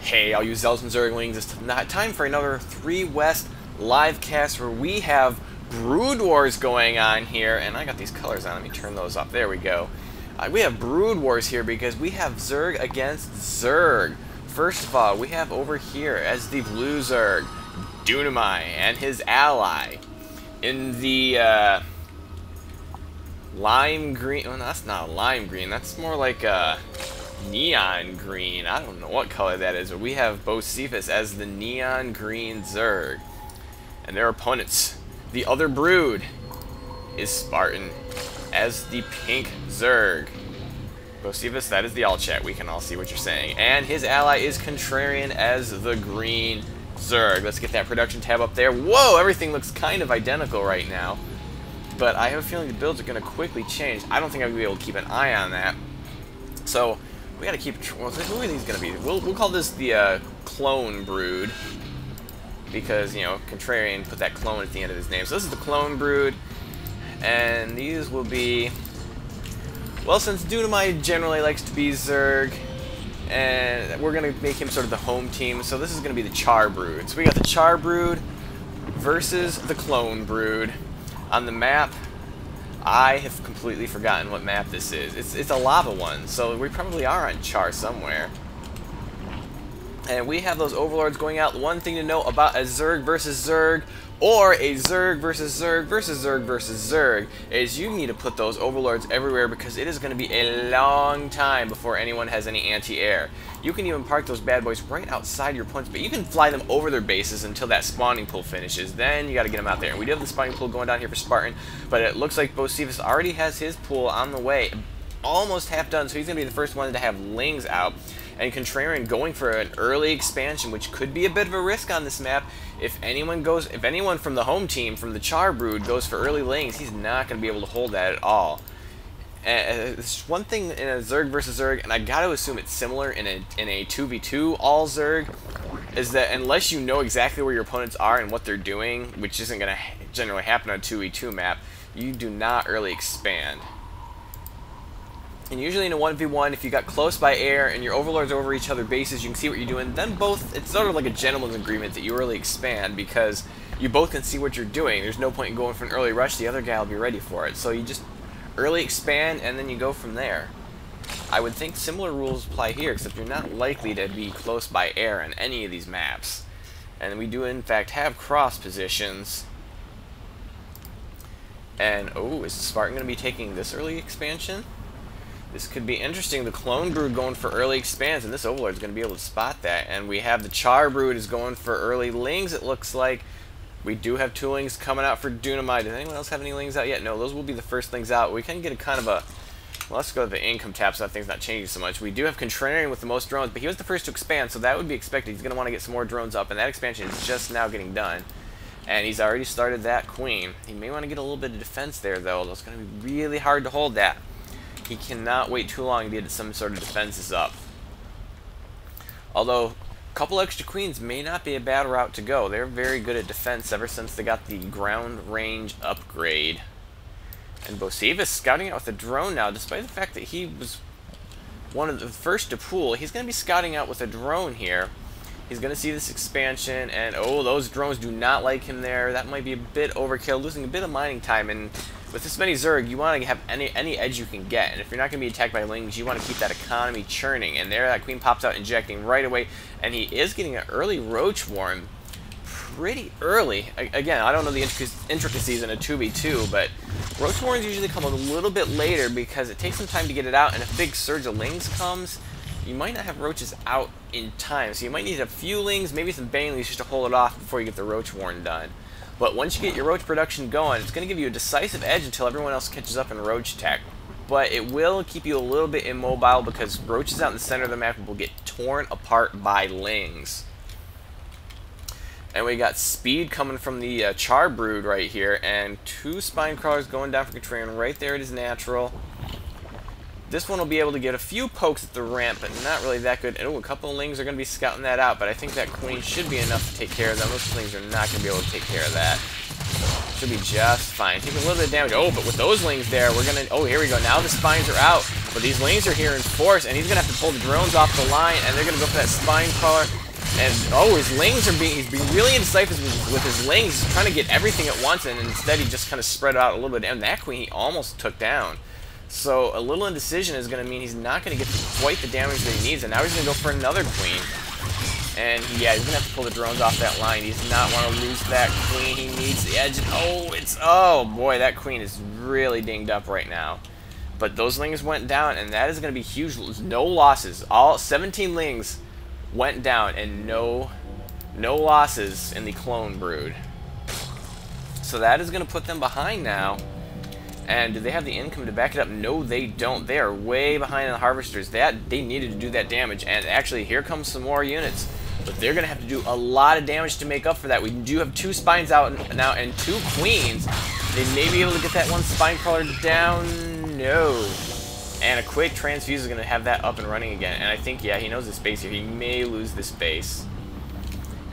Hey, all you Zealots and Zerglings, it's time for another 3 West live cast where we have Brood Wars going on here, and I got these colors on, let me turn those up, there we go. We have Brood Wars here because we have Zerg against Zerg. First of all, we have over here as the blue Zerg, Dunamai and his ally. In the lime green, well, that's not a lime green, that's more like a neon green. I don't know what color that is, but we have Bocephus as the neon green Zerg. And their opponents, the other Brood, is Spartan as the pink Zerg. Bocephus, that is the all chat. We can all see what you're saying. And his ally is Contrarian as the green Zerg. Let's get that production tab up there. Whoa, everything looks kind of identical right now. But I have a feeling the builds are going to quickly change. I don't think I'm going to be able to keep an eye on that. So we got to keep. Well, who are these going to be? We'll call this the clone Brood, because you know Contrarian put that clone at the end of his name. So this is the clone Brood, and these will be. Well, since Dunamai generally likes to be Zerg, and we're going to make him sort of the home team, so this is going to be the Char Brood. So we got the Char Brood versus the Clone Brood. On the map, I have completely forgotten what map this is. It's a lava one, so we probably are on Char somewhere. And we have those overlords going out. One thing to know about a Zerg versus Zerg, or a Zerg versus Zerg versus Zerg versus Zerg, is you need to put those overlords everywhere because it is going to be a long time before anyone has any anti-air. You can even park those bad boys right outside your points, but you can fly them over their bases until that spawning pool finishes. Then you got to get them out there. And we do have the spawning pool going down here for Spartan, but it looks like Bocephus already has his pool on the way, almost half done, so he's going to be the first one to have Lings out. And Contrarian going for an early expansion, which could be a bit of a risk on this map. If anyone from the home team, from the Char Brood, goes for early Lings, he's not going to be able to hold that at all. And it's one thing in a Zerg versus Zerg, and I got to assume it's similar in a 2v2 all Zerg, is that unless you know exactly where your opponents are and what they're doing, which isn't going to generally happen on a 2v2 map, you do not early expand. And usually in a 1v1, if you got close by air and your overlords over each other bases, you can see what you're doing, then both, it's sort of like a gentleman's agreement that you early expand because you both can see what you're doing. There's no point in going for an early rush, the other guy will be ready for it. So you just early expand and then you go from there. I would think similar rules apply here, except you're not likely to be close by air on any of these maps. And we do in fact have cross positions. And, oh, is Spartan going to be taking this early expansion? This could be interesting. The Clone Brood going for early expands, and this Overlord is going to be able to spot that. And we have the Char Brood is going for early Lings, it looks like. We do have 2 Lings coming out for Dunamai. Does anyone else have any Lings out yet? No, those will be the first Lings out. We can get a kind of a... Well, let's go to the income tab so that thing's not changing so much. We do have Contrarian with the most drones, but he was the first to expand, so that would be expected. He's going to want to get some more drones up, and that expansion is just now getting done. And he's already started that Queen. He may want to get a little bit of defense there, though. It's going to be really hard to hold that. He cannot wait too long to get some sort of defenses up. Although, a couple extra queens may not be a bad route to go. They're very good at defense ever since they got the ground range upgrade. And Bocephus scouting out with a drone now, despite the fact that he was one of the first to pool. He's going to be scouting out with a drone here. He's going to see this expansion, and oh, those drones do not like him there. That might be a bit overkill, losing a bit of mining time. And with this many Zerg, you want to have any edge you can get. And if you're not going to be attacked by Lings, you want to keep that economy churning. And there, that Queen pops out, injecting right away. And he is getting an early Roach Warren pretty early. Again, I don't know the intricacies in a 2v2, but Roach Warrens usually come a little bit later because it takes some time to get it out. And if a big surge of Lings comes, you might not have Roaches out in time. So you might need a few Lings, maybe some Banelings just to hold it off before you get the Roach Warren done. But once you get your Roach production going, it's going to give you a decisive edge until everyone else catches up in Roach tech. But it will keep you a little bit immobile because Roaches out in the center of the map will get torn apart by Lings. And we got speed coming from the Char Brood right here, and 2 Spine Crawlers going down for Contrarian right there at his natural. This one will be able to get a few pokes at the ramp, but not really that good. And, oh, a couple of Lings are going to be scouting that out, but I think that Queen should be enough to take care of them. Those Lings are not going to be able to take care of that. Should be just fine. Taking a little bit of damage. Oh, but with those Lings there, we're going to... Oh, here we go. Now the Spines are out, but these Lings are here in force, and he's going to have to pull the drones off the line, and they're going to go for that spine crawler. And, oh, his lings are he's being really indecisive with his lings, trying to get everything at once, and instead he just kind of spread out a little bit. And that queen he almost took down. So a little indecision is going to mean he's not going to get quite the damage that he needs, and now he's going to go for another queen. And yeah, he's going to have to pull the drones off that line. He does not want to lose that queen. He needs the edge. Oh boy, that queen is really dinged up right now. But those lings went down, and that is going to be huge. No losses. All 17 lings went down, and no losses in the clone brood. So that is going to put them behind now. And do they have the income to back it up? No, they don't. They are way behind in the harvesters. They needed to do that damage. And actually, here comes some more units. But they're going to have to do a lot of damage to make up for that. We do have 2 spines out now and 2 queens. They may be able to get that one spine crawler down. No. And a quick transfuse is going to have that up and running again. And I think, yeah, he knows this base here. He may lose this base.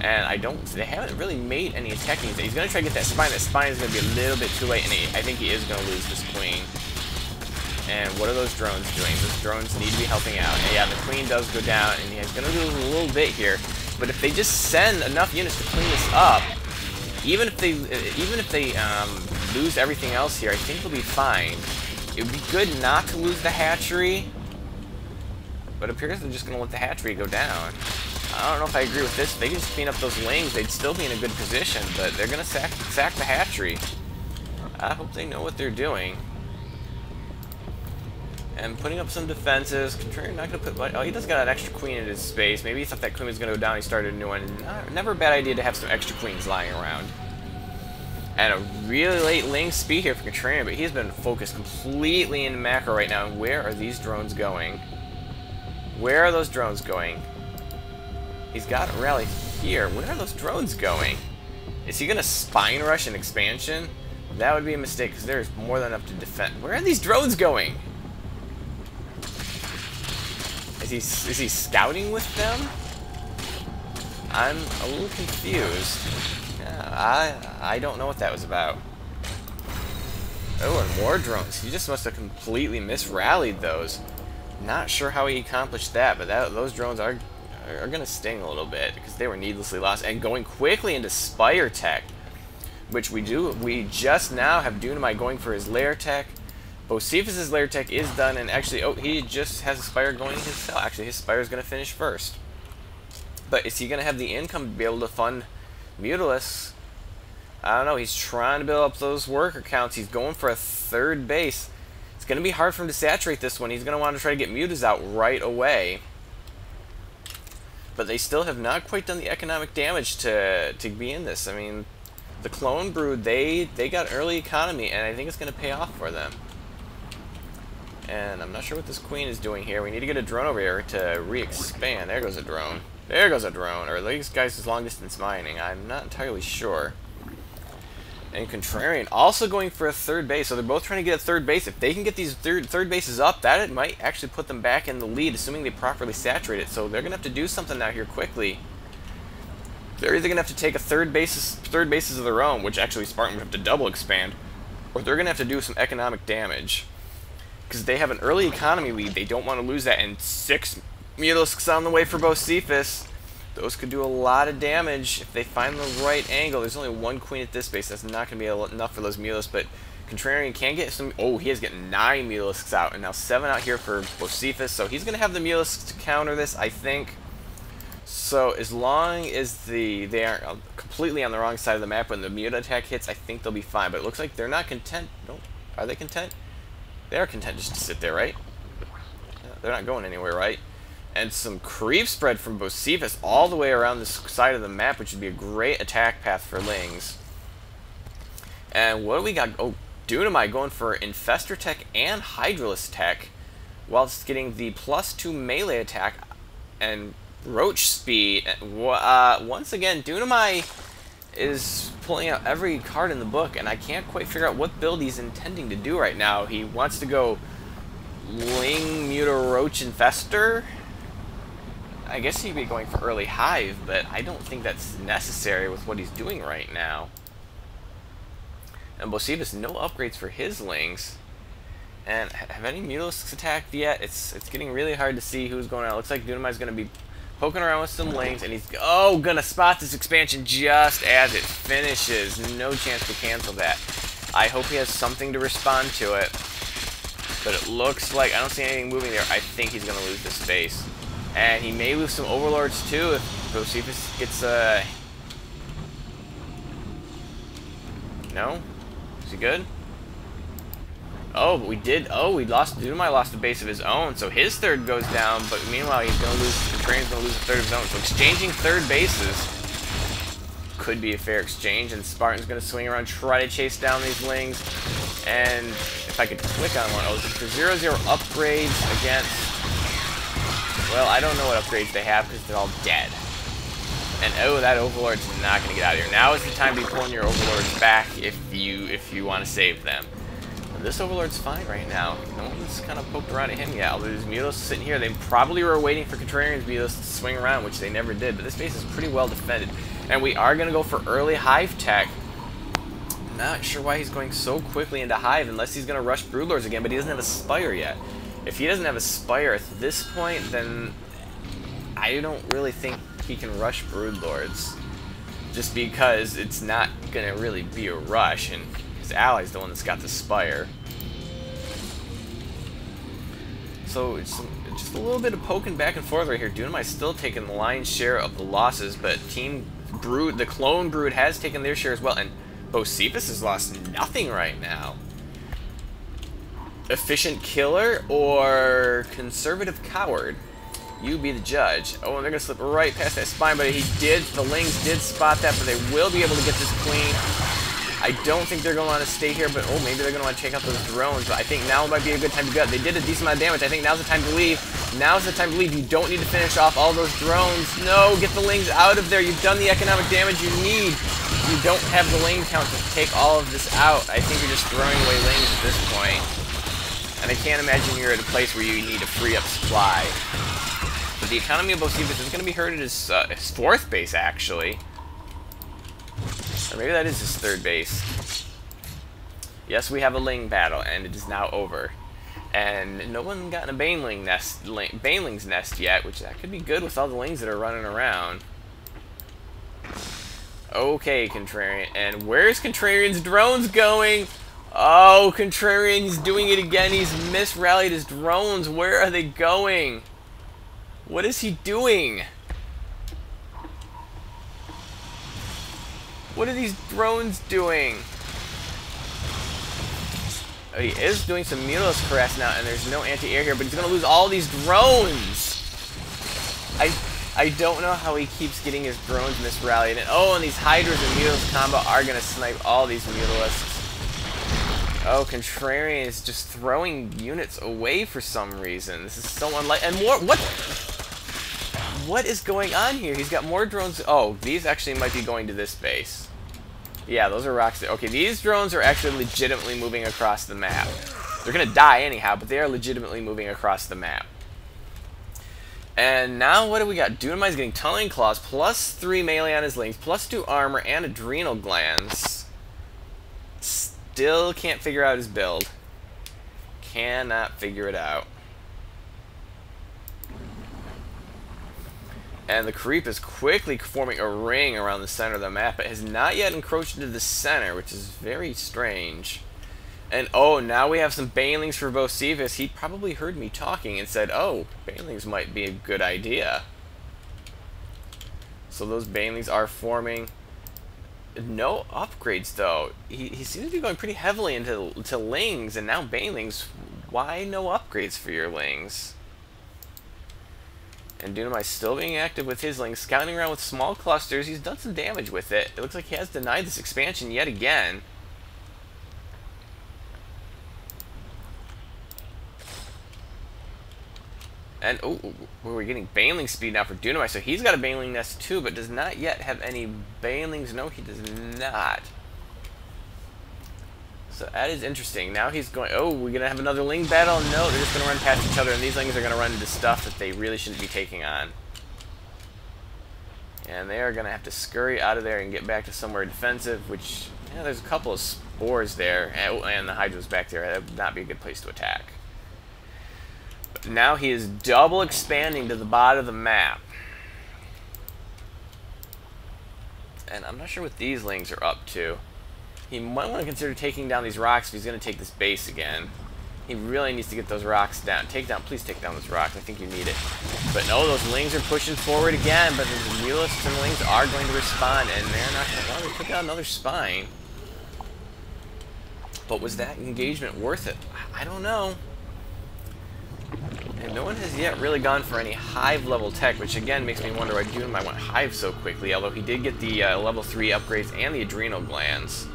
And they haven't really made any attacking. He's going to try to get that spine. That spine is going to be a little bit too late, and I think he is going to lose this queen. And what are those drones doing? Those drones need to be helping out. And yeah, the queen does go down, and he's going to lose a little bit here. But if they just send enough units to clean this up, even if they lose everything else here, I think they'll be fine. It would be good not to lose the hatchery, but it appears they're just going to let the hatchery go down. I don't know if I agree with this. If they could just clean up those lings, they'd still be in a good position, but they're going to sack the hatchery. I hope they know what they're doing. And putting up some defenses. Contrarian not going to put... Oh, he does got an extra queen in his space. Maybe he thought that queen was going to go down. He started a new one. Never a bad idea to have some extra queens lying around. And a really late ling speed here for Contrarian, but he's been focused completely in macro right now. And where are these drones going? Where are those drones going? He's got a rally here. Where are those drones going? Is he going to spine rush an expansion? That would be a mistake, because there's more than enough to defend. Where are these drones going? Is he scouting with them? I'm a little confused. Yeah, I don't know what that was about. Oh, and more drones. He just must have completely misrallied those. Not sure how he accomplished that, but those drones are going to sting a little bit because they were needlessly lost. And going quickly into Spire Tech, which we just now have Dunamite going for his Lair Tech. Bocephus' Lair Tech is done, and actually, oh, he just has a Spire going himself. Actually, his Spire is going to finish first. But is he going to have the income to be able to fund Mutalisks? I don't know. He's trying to build up those worker counts. He's going for a 3rd base. It's going to be hard for him to saturate this one. He's going to want to try to get Mutas out right away. But they still have not quite done the economic damage to be in this. I mean, the Clone Brood, they got early economy, and I think it's going to pay off for them. And I'm not sure what this queen is doing here. We need to get a drone over here to re-expand. There goes a drone. There goes a drone. Or these guys is long-distance mining. I'm not entirely sure. And Contrarian also going for a 3rd base. So they're both trying to get a 3rd base. If they can get these third bases up, that might actually put them back in the lead, assuming they properly saturate it. So they're going to have to do something now here quickly. They're either going to have to take a third bases of their own, which actually Spartan would have to double expand, or they're going to have to do some economic damage. Because they have an early economy lead. They don't want to lose that. And 6 Mutalisks on the way for Bocephus. Those could do a lot of damage if they find the right angle. There's only 1 queen at this base. That's not going to be enough for those Mutalisks. But Contrarian can get some... Oh, he is getting 9 Mutalisks out. And now 7 out here for Bocephus. So he's going to have the Mutalisks to counter this, I think. So as long as they aren't completely on the wrong side of the map when the Muta attack hits, I think they'll be fine. But it looks like they're not content. No, are they content? They are content just to sit there, right? They're not going anywhere, right? And some creep spread from Bocephus all the way around this side of the map, which would be a great attack path for Lings. And what do we got? Oh, Dunamite going for Infestor Tech and Hydralisk Tech, whilst getting the +2 melee attack and Roach speed. Once again, Dunamite is pulling out every card in the book, and I can't quite figure out what build he's intending to do right now. He wants to go Ling, Muta, Roach, Infestor. I guess he'd be going for early Hive, but I don't think that's necessary with what he's doing right now. And Bocephus, no upgrades for his Lings. And have any Mutalisks attacked yet? It's getting really hard to see who's going on. It looks like Dunamai's going to be poking around with some lings, and he's gonna spot this expansion just as it finishes. No chance to cancel that. I hope he has something to respond to it, but it looks like I don't see anything moving there. I think he's gonna lose this space, and he may lose some overlords too if Bocephus gets No, is he good? Oh, but we did. Oh, we lost. Dunamai lost a base of his own, so his third goes down. But meanwhile, he's gonna lose. Contrarian's gonna lose a third of his own. So exchanging third bases could be a fair exchange, and Spartan's gonna swing around, try to chase down these lings. And if I could click on one, oh, is it for 0-0 upgrades against? Well, I don't know what upgrades they have because they're all dead. And oh, that Overlord's not gonna get out of here. Now is the time to be pulling your Overlords back if you want to save them. This Overlord's fine right now. No one's kind of poked around at him yet. Although there's Mutalisks sitting here. They probably were waiting for Contrarian's Mutalisks to swing around, which they never did. But this base is pretty well defended. And we are going to go for early Hive Tech. Not sure why he's going so quickly into Hive, unless he's going to rush Broodlords again, but he doesn't have a Spire yet. If he doesn't have a Spire at this point, then I don't really think he can rush Broodlords. Just because it's not going to really be a rush, and his ally's the one that's got the Spire. So it's just a little bit of poking back and forth right here. Dunamai's still taking the lion's share of the losses, but Team Brood, the Clone Brood, has taken their share as well, and Bocephus has lost nothing right now. Efficient killer or conservative coward? You be the judge. Oh, and they're gonna slip right past that spine, but the lings did spot that, but they will be able to get this clean. I don't think they're going to want to stay here, but oh, maybe they're going to want to check out those drones. But I think now might be a good time to go. They did a decent amount of damage. I think now's the time to leave. Now's the time to leave. You don't need to finish off all those drones. No, get the lings out of there. You've done the economic damage you need. You don't have the ling count to take all of this out. I think you're just throwing away lings at this point. And I can't imagine you're at a place where you need to free up supply. But the economy of Bocephus is going to be hurt at his fourth base, actually. Or maybe that is his third base. Yes, we have a ling battle, and it is now over. And no one got in a baneling's nest yet, which that could be good with all the lings that are running around. Okay, Contrarian. And where's Contrarian's drones going? Oh, Contrarian's doing it again. He's misrallied his drones. Where are they going? What is he doing? What are these drones doing? Oh, he is doing some Mutalisk Caress now, and there's no anti-air here, but he's going to lose all these drones! I don't know how he keeps getting his drones misrallied. And oh, and these Hydras and Mutalisk combo are going to snipe all these Mutalisks. Oh, Contrarian is just throwing units away for some reason. This is so unlike... And more... What is going on here? He's got more drones. Oh, these actually might be going to this base. Yeah, those are rocks. Okay, these drones are actually legitimately moving across the map. They're going to die anyhow, but they are legitimately moving across the map. And now what do we got? Dunamai's getting Tunneling Claws, +3 melee on his lings, +2 armor, and Adrenal Glands. Still can't figure out his build. Cannot figure it out. And the creep is quickly forming a ring around the center of the map. It has not yet encroached into the center, which is very strange. And oh, now we have some banelings for Bocephus. He probably heard me talking and said, oh, banelings might be a good idea. So those banelings are forming. No upgrades, though. He seems to be going pretty heavily into lings, and now banelings. Why no upgrades for your lings? And Dunamai's still being active with his lings, scouting around with small clusters. He's done some damage with it. It looks like he has denied this expansion yet again. And oh, we're getting baneling speed now for Dunamai, so he's got a baneling nest too, but does not yet have any banelings. No, he does not. So that is interesting. Now he's going, oh, we're going to have another ling battle? No, they're just going to run past each other, and these lings are going to run into stuff that they really shouldn't be taking on. And they are going to have to scurry out of there and get back to somewhere defensive, which, yeah, there's a couple of boars there. And the Hydra's back there. That would not be a good place to attack. But now he is double expanding to the bottom of the map. And I'm not sure what these lings are up to. He might want to consider taking down these rocks if he's going to take this base again. He really needs to get those rocks down. Please take down those rocks. I think you need it. But no, those lings are pushing forward again. But the Mulisks and lings are going to respond, and they're not going to. Well, they took out another spine. But was that engagement worth it? I don't know. And no one has yet really gone for any hive level tech, which again makes me wonder why Dunamai went hive so quickly. Although he did get the level 3 upgrades and the adrenal glands.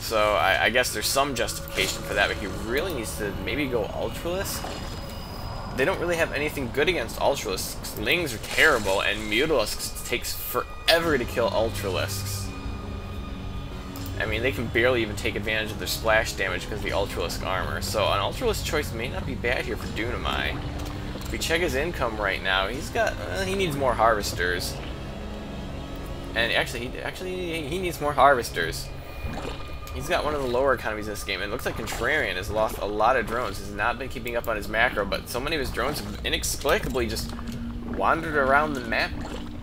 So I guess there's some justification for that, but he really needs to maybe go Ultralisk. They don't really have anything good against Ultralisks. Lings are terrible, and Mutalisks takes forever to kill Ultralisks. I mean, they can barely even take advantage of their splash damage because of the Ultralisk armor. So an Ultralisk choice may not be bad here for Dunamai. If we check his income right now, he's got he needs more harvesters. And actually he needs more harvesters. He's got one of the lower economies in this game, and it looks like Contrarian has lost a lot of drones. He's not been keeping up on his macro, but so many of his drones have inexplicably just wandered around the map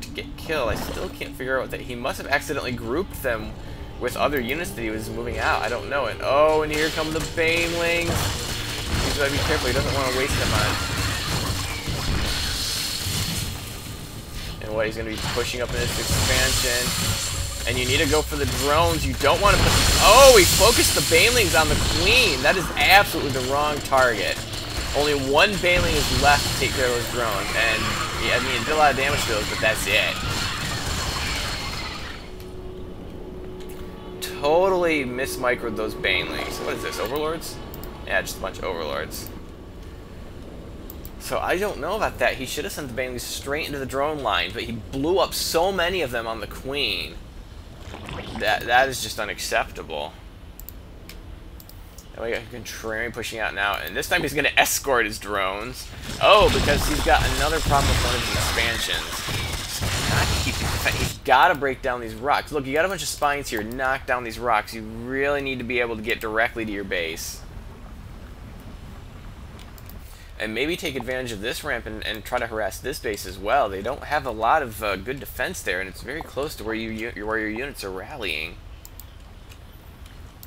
to get killed. I still can't figure out what that. He must have accidentally grouped them with other units that he was moving out. I don't know. And oh, and here come the Banelings. He's got to be careful. He doesn't want to waste them on. And what, he's going to be pushing up in this expansion. And you need to go for the drones. You don't want to put... Oh, he focused the Banelings on the Queen. That is absolutely the wrong target. Only one Baneling is left to take care of those drones. And, yeah, I mean, it did a lot of damage to those, but that's it. Totally mismicroed those Banelings. What is this, Overlords? Yeah, just a bunch of Overlords. So I don't know about that. He should have sent the Banelings straight into the drone line, but he blew up so many of them on the Queen. That is just unacceptable. And we got Contrarian pushing out now, and this time he's going to escort his drones. Oh, because he's got another problem with one of his expansions. He's got to break down these rocks. Look, you got a bunch of spines here. Knock down these rocks. You really need to be able to get directly to your base. And maybe take advantage of this ramp and try to harass this base as well. They don't have a lot of good defense there, and it's very close to where your units are rallying.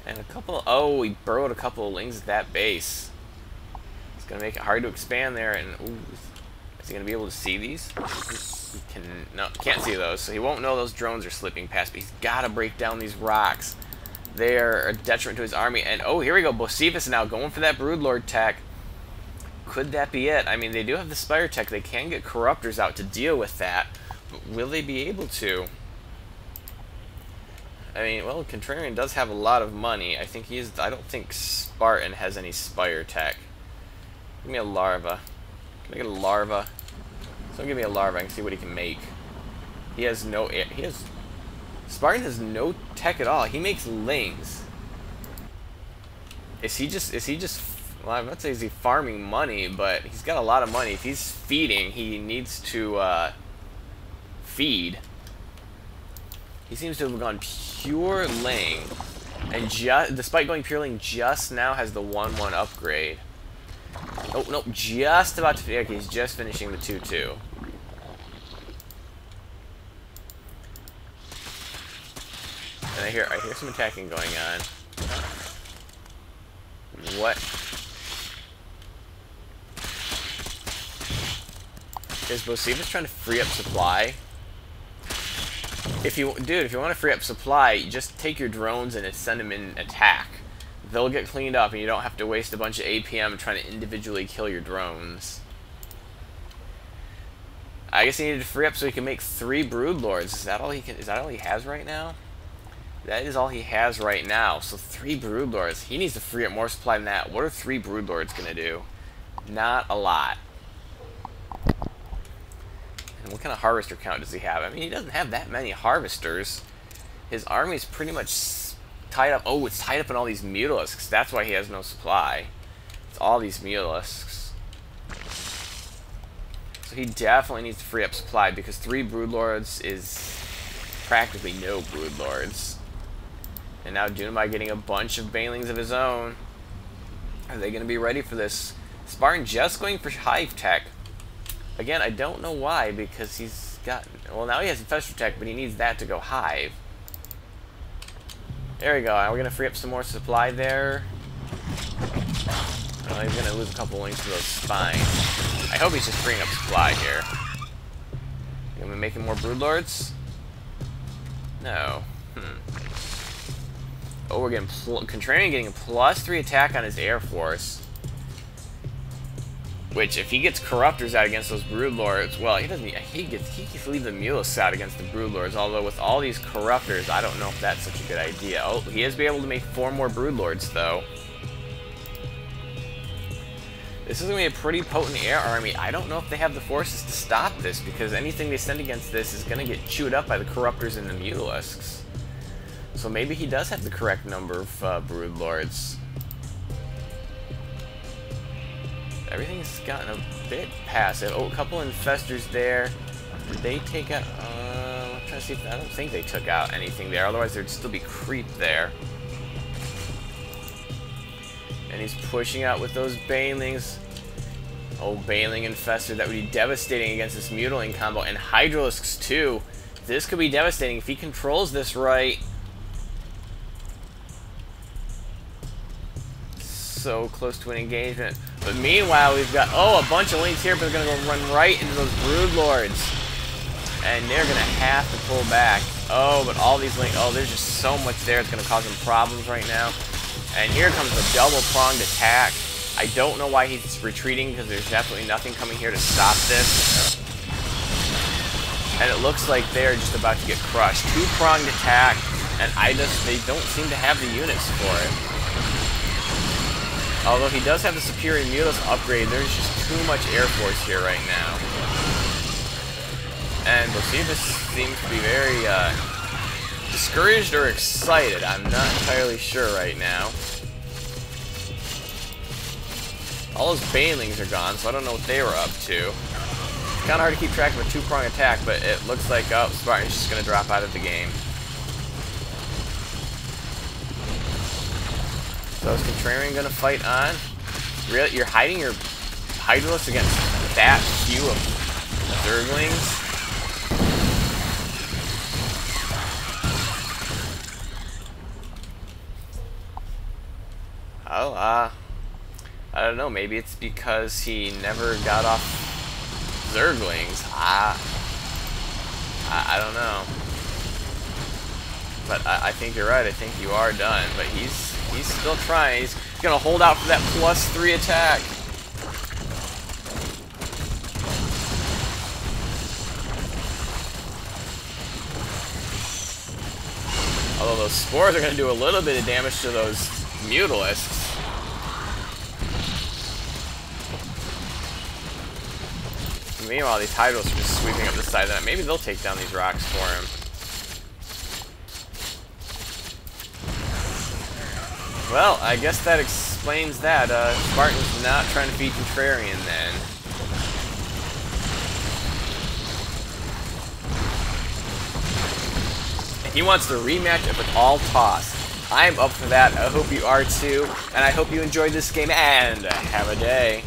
And a couple... Oh, he burrowed a couple of lings at that base. It's going to make it hard to expand there, and... Ooh, is he going to be able to see these? No, can't see those, so he won't know those drones are slipping past, but he's got to break down these rocks. They are a detriment to his army, and oh, here we go. Bocephus now going for that Broodlord tech. Could that be it? I mean, they do have the Spire tech. They can get Corruptors out to deal with that. But will they be able to? I mean, well, Contrarian does have a lot of money. I think he's... I don't think Spartan has any Spire tech. Give me a larva. Can I get a larva? So give me a larva. I can see what he can make. He has no... He has... Spartan has no tech at all. He makes lings. Is he just... Well, I'm not saying he's farming money, but he's got a lot of money. If he's feeding, he needs to feed. He seems to have gone pure ling, and despite going pure ling, just now has the 1-1 upgrade. Oh no, just about to. Okay, he's just finishing the 2-2. And I hear some attacking going on. What? Is Bocephus trying to free up supply? If you want to free up supply, just take your drones and send them in attack. They'll get cleaned up, and you don't have to waste a bunch of APM trying to individually kill your drones. I guess he needed to free up so he can make 3 Broodlords. Is that all he can? Is that all he has right now? That is all he has right now. So 3 Broodlords. He needs to free up more supply than that. What are 3 Broodlords gonna do? Not a lot. And what kind of harvester count does he have? I mean, he doesn't have that many harvesters. His army is pretty much tied up. Oh, it's tied up in all these Mutalisks. That's why he has no supply. It's all these Mutalisks. So he definitely needs to free up supply because 3 Broodlords is practically no Broodlords. And now Dunamai getting a bunch of banelings of his own. Are they going to be ready for this? Spartan just going for Hive Tech. Again, I don't know why, because he's got... Well, now he has Infestor Tech, but he needs that to go Hive. There we go. We're going to free up some more supply there. Oh, he's going to lose a couple links to those spines. I hope he's just freeing up supply here. Are we making more Broodlords? No. Oh, we're getting Contrarian getting a +3 attack on his Air Force. Which, if he gets Corruptors out against those Broodlords, well, he doesn't. He gets leave the Mulus out against the Broodlords. Although with all these Corruptors, I don't know if that's such a good idea. Oh, he is be able to make 4 more Broodlords though. This is going to be a pretty potent air army. I don't know if they have the forces to stop this, because anything they send against this is going to get chewed up by the Corruptors and the Mulisks. So maybe he does have the correct number of Broodlords. Everything's gotten a bit passive. Oh, a couple Infestors there. Did they take out... I'm trying to see if... I don't think they took out anything there. Otherwise, there'd still be creep there. And he's pushing out with those Banelings. Oh, Baneling Infestor. That would be devastating against this Mutiling combo. And Hydralisks, too. This could be devastating if he controls this right. So close to an engagement. But meanwhile, we've got, oh, a bunch of links here, but they're going to run right into those Broodlords. And they're going to have to pull back. Oh, but all these links, oh, there's just so much there. It's going to cause them problems right now. And here comes a double-pronged attack. I don't know why he's retreating, because there's definitely nothing coming here to stop this. And it looks like they're just about to get crushed. Two-pronged attack, and they don't seem to have the units for it. Although he does have the Superior Mulus upgrade, there's just too much Air Force here right now. And Bocephus seems to be very discouraged or excited. I'm not entirely sure right now. All those Banelings are gone, so I don't know what they were up to. It's kind of hard to keep track of a two-prong attack, but it looks like, oh, Spartan's just going to drop out of the game. So is Contrarian going to fight on? Really? You're hiding your Hydralisks against that few of Zerglings? Oh, I don't know. Maybe it's because he never got off Zerglings. I don't know. But I think you're right. I think you are done. But he's still trying. He's going to hold out for that +3 attack. Although those spores are going to do a little bit of damage to those Mutilisks. Meanwhile, these Hydros are just sweeping up the side of that. Maybe they'll take down these rocks for him. Well, I guess that explains that. Spartan's not trying to beat Contrarian then. He wants the rematch of it all toss. I'm up for that. I hope you are too. And I hope you enjoyed this game and have a day.